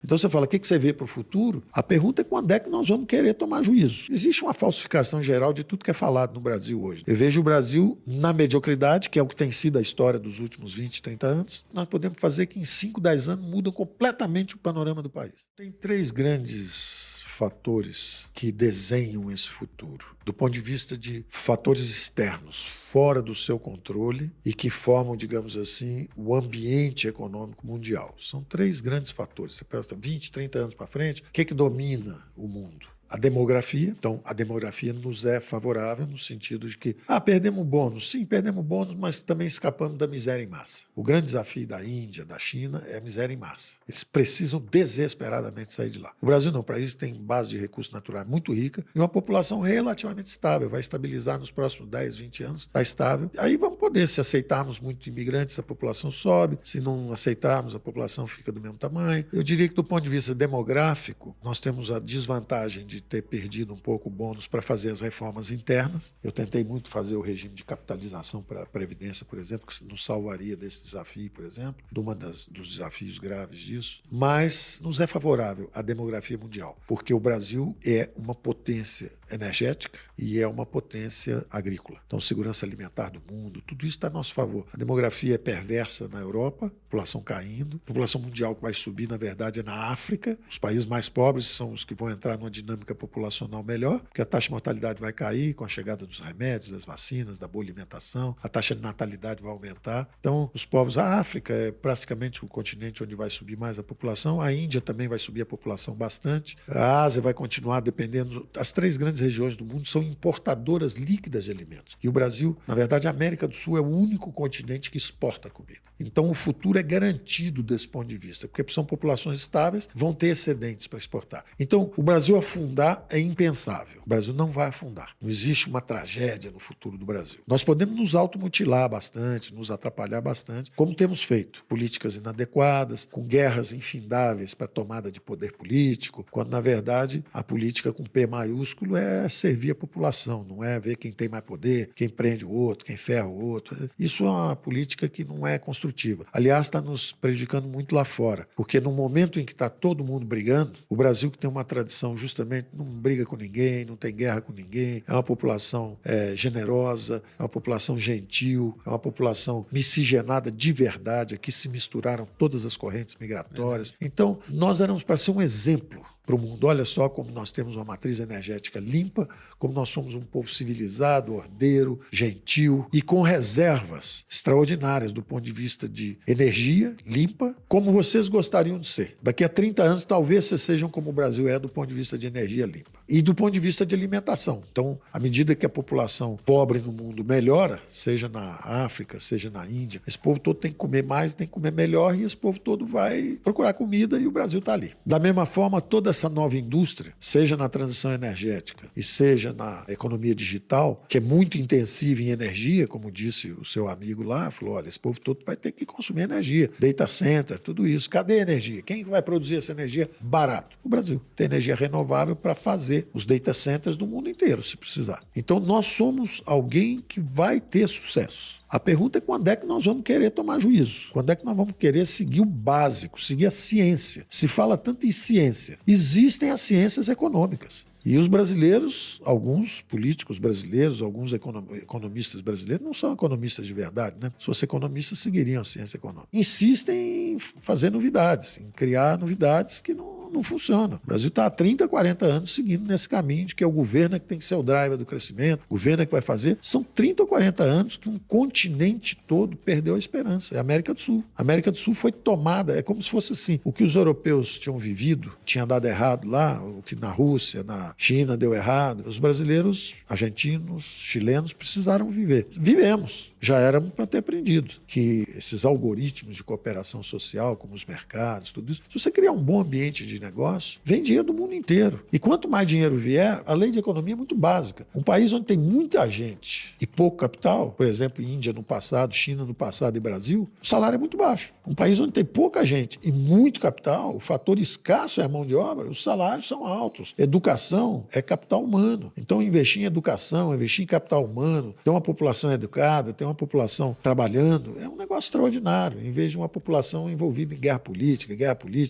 Então você fala, o que você vê para o futuro? A pergunta é quando é que nós vamos querer tomar juízo. Existe uma falsificação geral de tudo que é falado no Brasil hoje. Eu vejo o Brasil na mediocridade, que é o que tem sido a história dos últimos 20, 30 anos. Nós podemos fazer que em 5, 10 anos muda completamente o panorama do país. Tem 3 grandes fatores que desenham esse futuro, do ponto de vista de fatores externos, fora do seu controle e que formam, digamos assim, o ambiente econômico mundial. São 3 grandes fatores. Você pensa 20, 30 anos para frente, o que domina o mundo? A demografia. Então, a demografia nos é favorável no sentido de que, perdemos bônus. Sim, perdemos bônus, mas também escapamos da miséria em massa. O grande desafio da Índia, da China, é a miséria em massa. Eles precisam desesperadamente sair de lá. O Brasil não. O país tem base de recursos naturais muito rica e uma população relativamente estável. Vai estabilizar nos próximos 10, 20 anos. Está estável. Aí vamos poder, se aceitarmos muitos imigrantes, a população sobe. Se não aceitarmos, a população fica do mesmo tamanho. Eu diria que, do ponto de vista demográfico, nós temos a desvantagem de ter perdido um pouco o bônus para fazer as reformas internas. Eu tentei muito fazer o regime de capitalização para a Previdência, por exemplo, que nos salvaria desse desafio, por exemplo, dos desafios graves disso. Mas nos é favorável a demografia mundial, porque o Brasil é uma potência energética e é uma potência agrícola. Então, segurança alimentar do mundo, tudo isso está a nosso favor. A demografia é perversa na Europa, população caindo, a população mundial que vai subir, na verdade, é na África. Os países mais pobres são os que vão entrar numa dinâmica populacional melhor, porque a taxa de mortalidade vai cair com a chegada dos remédios, das vacinas, da boa alimentação, a taxa de natalidade vai aumentar. Então, os povos, a África é praticamente o continente onde vai subir mais a população, a Índia também vai subir a população bastante, a Ásia vai continuar dependendo, as 3 grandes regiões do mundo são importadoras líquidas de alimentos. E o Brasil, na verdade, a América do Sul é o único continente que exporta comida. Então, o futuro é garantido desse ponto de vista, porque são populações estáveis, vão ter excedentes para exportar. Então, o Brasil afundar é impensável. O Brasil não vai afundar. Não existe uma tragédia no futuro do Brasil. Nós podemos nos automutilar bastante, nos atrapalhar bastante, como temos feito. Políticas inadequadas, com guerras infindáveis para tomada de poder político, quando, na verdade, a política com P maiúsculo é servir a população, não é ver quem tem mais poder, quem prende o outro, quem ferra o outro. Isso é uma política que não é construtiva. Aliás, está nos prejudicando muito lá fora, porque no momento em que está todo mundo brigando, o Brasil, que tem uma tradição justamente, não briga com ninguém, não tem guerra com ninguém, é uma população generosa, é uma população gentil, é uma população miscigenada de verdade, aqui se misturaram todas as correntes migratórias. Então, nós éramos para ser um exemplo para o mundo. Olha só como nós temos uma matriz energética limpa, como nós somos um povo civilizado, ordeiro, gentil e com reservas extraordinárias do ponto de vista de energia limpa, como vocês gostariam de ser. Daqui a 30 anos, talvez vocês sejam como o Brasil é do ponto de vista de energia limpa. E do ponto de vista de alimentação. Então, à medida que a população pobre no mundo melhora, seja na África, seja na Índia, esse povo todo tem que comer mais, tem que comer melhor e esse povo todo vai procurar comida e o Brasil está ali. Da mesma forma, toda essa nova indústria, seja na transição energética e seja na economia digital, que é muito intensiva em energia, como disse o seu amigo lá, falou, olha, esse povo todo vai ter que consumir energia, data center, tudo isso. Cadê a energia? Quem vai produzir essa energia barato? O Brasil. Tem energia renovável para fazer os data centers do mundo inteiro, se precisar. Então, nós somos alguém que vai ter sucesso. A pergunta é quando é que nós vamos querer tomar juízo? Quando é que nós vamos querer seguir o básico, seguir a ciência? Se fala tanto em ciência. Existem as ciências econômicas. E os brasileiros, alguns políticos brasileiros, alguns economistas brasileiros, não são economistas de verdade, né? Se fossem economistas, seguiriam a ciência econômica. Insistem em fazer novidades, em criar novidades que não funciona. O Brasil está há 30, 40 anos seguindo nesse caminho de que é o governo que tem que ser o driver do crescimento, o governo que vai fazer. São 30 ou 40 anos que um continente todo perdeu a esperança. É a América do Sul. A América do Sul foi tomada, é como se fosse assim, o que os europeus tinham vivido, tinha dado errado lá, o que na Rússia, na China deu errado. Os brasileiros, argentinos, chilenos precisaram viver. Vivemos. Já éramos para ter aprendido que esses algoritmos de cooperação social, como os mercados, tudo isso, se você criar um bom ambiente de negócio, vem dinheiro do mundo inteiro. E quanto mais dinheiro vier, a lei de economia é muito básica. Um país onde tem muita gente e pouco capital, por exemplo, Índia no passado, China no passado e Brasil, o salário é muito baixo. Um país onde tem pouca gente e muito capital, o fator escasso é a mão de obra, os salários são altos. Educação é capital humano. Então, investir em educação, investir em capital humano, ter uma população educada, ter uma população trabalhando, é um negócio extraordinário. Em vez de uma população envolvida em guerra política,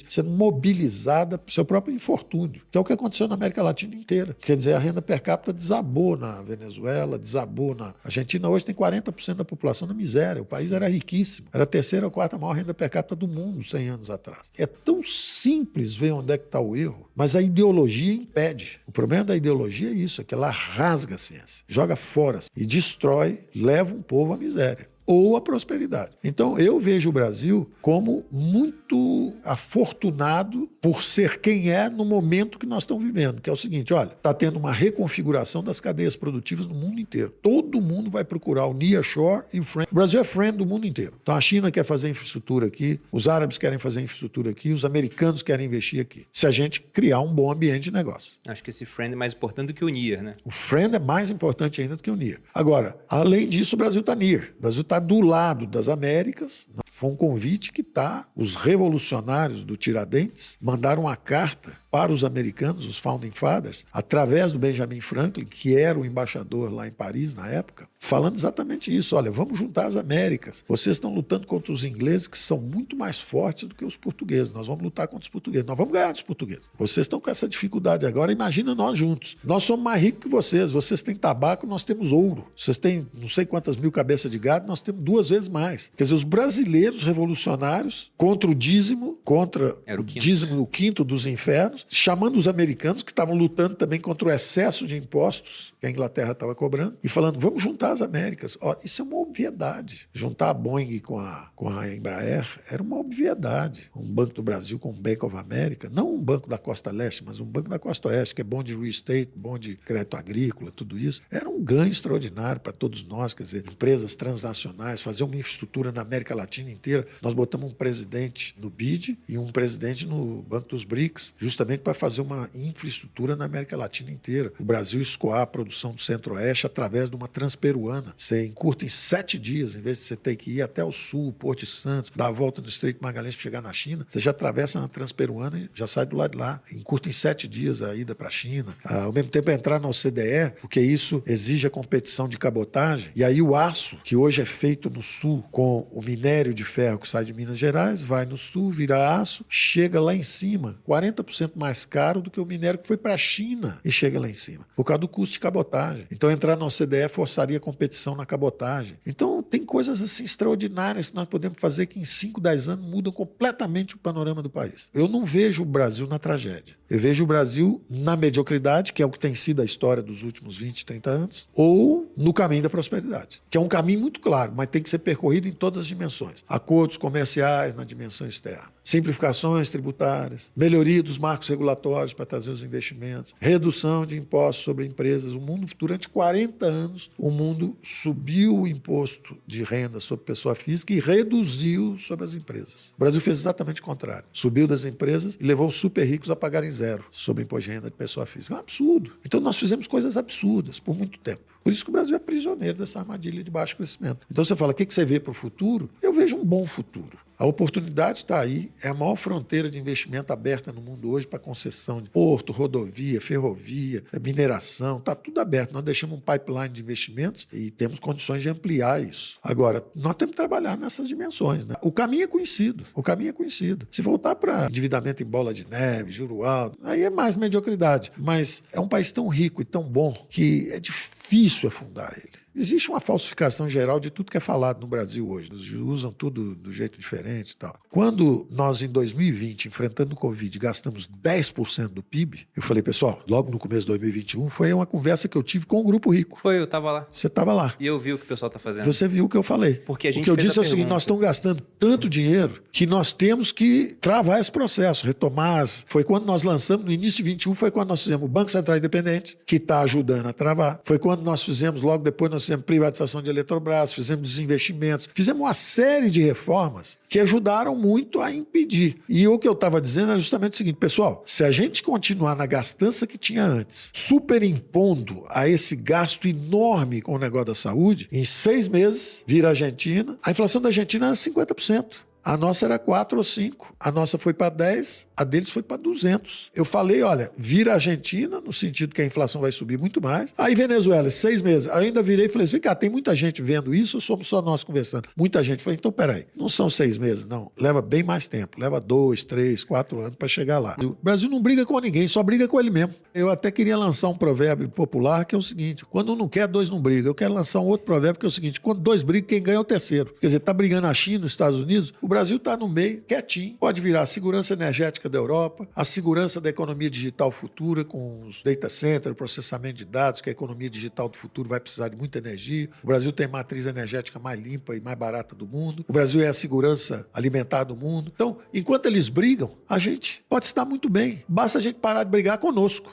sendo mobilizada para o seu próprio infortúnio, que é o que aconteceu na América Latina inteira. Quer dizer, a renda per capita desabou na Venezuela, desabou na Argentina. Hoje tem 40% da população na miséria. O país era riquíssimo. Era a terceira ou quarta maior renda per capita do mundo 100 anos atrás. É tão simples ver onde é que está o erro, mas a ideologia impede. O problema da ideologia é isso, é que ela rasga a ciência, joga fora e destrói, leva um povo à miséria ou a prosperidade. Então, eu vejo o Brasil como muito afortunado por ser quem é no momento que nós estamos vivendo, que é o seguinte, olha, está tendo uma reconfiguração das cadeias produtivas no mundo inteiro. Todo mundo vai procurar o nearshore e o friend. O Brasil é friend do mundo inteiro. Então, a China quer fazer infraestrutura aqui, os árabes querem fazer infraestrutura aqui, os americanos querem investir aqui. Se a gente criar um bom ambiente de negócio. Acho que esse friend é mais importante do que o near, né? O friend é mais importante ainda do que o near. Agora, além disso, o Brasil está near. O Brasil está do lado das Américas. Foi um convite que os revolucionários do Tiradentes mandaram uma carta para os americanos, os Founding Fathers, através do Benjamin Franklin, que era o embaixador lá em Paris na época, falando exatamente isso. Olha, vamos juntar as Américas. Vocês estão lutando contra os ingleses, que são muito mais fortes do que os portugueses. Nós vamos lutar contra os portugueses. Nós vamos ganhar dos portugueses. Vocês estão com essa dificuldade agora. Imagina nós juntos. Nós somos mais ricos que vocês. Vocês têm tabaco, nós temos ouro. Vocês têm não sei quantas mil cabeças de gado, nós temos 2 vezes mais. Quer dizer, os brasileiros revolucionários contra o dízimo, contra o dízimo, o quinto dos infernos, chamando os americanos, que estavam lutando também contra o excesso de impostos que a Inglaterra estava cobrando, e falando, vamos juntar as Américas. Ora, isso é uma obviedade. Juntar a Boeing com a Embraer era uma obviedade. Um Banco do Brasil com o Bank of America, não um banco da Costa Leste, mas um banco da Costa Oeste, que é bom de real estate, bom de crédito agrícola, tudo isso. Era um ganho extraordinário para todos nós, quer dizer, empresas transnacionais, fazer uma infraestrutura na América Latina inteira. Nós botamos um presidente no BID e um presidente no Banco dos BRICS, justamente para fazer uma infraestrutura na América Latina inteira. O Brasil escoar a produção do Centro-Oeste através de uma transperuana. Você encurta em 7 dias, em vez de você ter que ir até o sul, Porto de Santos, dar a volta no Estreito Magalhães para chegar na China, você já atravessa na transperuana e já sai do lado de lá. Encurta em 7 dias a ida para a China. Ao mesmo tempo, entrar na OCDE, porque isso exige a competição de cabotagem. E aí o aço, que hoje é feito no sul com o minério de ferro que sai de Minas Gerais, vai no sul, vira aço, chega lá em cima, 40% mais caro do que o minério que foi para a China e chega lá em cima, por causa do custo de cabotagem. Então, entrar na OCDE forçaria a competição na cabotagem. Então, tem coisas assim extraordinárias que nós podemos fazer que em 5, 10 anos mudam completamente o panorama do país. Eu não vejo o Brasil na tragédia. Eu vejo o Brasil na mediocridade, que é o que tem sido a história dos últimos 20, 30 anos, ou no caminho da prosperidade, que é um caminho muito claro, mas tem que ser percorrido em todas as dimensões. Acordos comerciais na dimensão externa, simplificações tributárias, melhoria dos marcos regulatórios para trazer os investimentos, redução de impostos sobre empresas. O mundo, durante 40 anos, o mundo subiu o imposto de renda sobre pessoa física e reduziu sobre as empresas. O Brasil fez exatamente o contrário. Subiu das empresas e levou os super ricos a pagarem zero sobre imposto de renda de pessoa física. É um absurdo. Então nós fizemos coisas absurdas por muito tempo. Por isso que o Brasil é prisioneiro dessa armadilha de baixo crescimento. Então você fala, o que você vê para o futuro? Eu vejo um bom futuro. A oportunidade está aí, é a maior fronteira de investimento aberta no mundo hoje para concessão de porto, rodovia, ferrovia, mineração, está tudo aberto. Nós deixamos um pipeline de investimentos e temos condições de ampliar isso. Agora, nós temos que trabalhar nessas dimensões, né? O caminho é conhecido, Se voltar para endividamento em bola de neve, juro alto, aí é mais mediocridade. Mas é um país tão rico e tão bom que é difícil afundar ele. Existe uma falsificação geral de tudo que é falado no Brasil hoje. Eles usam tudo do jeito diferente e tal. Quando nós, em 2020, enfrentando o Covid, gastamos 10% do PIB, eu falei, pessoal, logo no começo de 2021, foi uma conversa que eu tive com o Grupo Rico. Foi, eu estava lá. Você estava lá. E eu vi o que o pessoal está fazendo. Você viu o que eu falei. Porque a gente o que eu fez disse é o seguinte, nós estamos gastando tanto dinheiro que nós temos que travar esse processo, retomar. Foi quando nós lançamos, no início de 21, foi quando nós fizemos o Banco Central Independente, que está ajudando a travar. Foi quando nós fizemos, logo depois nós fizemos privatização de Eletrobras, fizemos desinvestimentos, fizemos uma série de reformas que ajudaram muito a impedir. E o que eu estava dizendo era justamente o seguinte, pessoal, se a gente continuar na gastança que tinha antes, superimpondo a esse gasto enorme com o negócio da saúde, em 6 meses vira a Argentina. A inflação da Argentina era 50%. A nossa era 4 ou 5. A nossa foi para 10, a deles foi para 200. Eu falei, olha, vira a Argentina, no sentido que a inflação vai subir muito mais. Aí Venezuela, 6 meses. Aí eu ainda virei e falei assim, cara, tem muita gente vendo isso ou somos só nós conversando? Muita gente. Falei, então peraí, não são 6 meses, não. Leva bem mais tempo. Leva 2, 3, 4 anos para chegar lá. O Brasil não briga com ninguém, só briga com ele mesmo. Eu até queria lançar um provérbio popular que é o seguinte, quando um não quer, 2 não brigam. Eu quero lançar um outro provérbio que é o seguinte, quando 2 brigam, quem ganha é o terceiro. Quer dizer, tá brigando a China, os Estados Unidos, o Brasil está no meio, quietinho. Pode virar a segurança energética da Europa, a segurança da economia digital futura, com os data centers, o processamento de dados, que a economia digital do futuro vai precisar de muita energia. O Brasil tem a matriz energética mais limpa e mais barata do mundo. O Brasil é a segurança alimentar do mundo. Então, enquanto eles brigam, a gente pode se dar muito bem. Basta a gente parar de brigar conosco.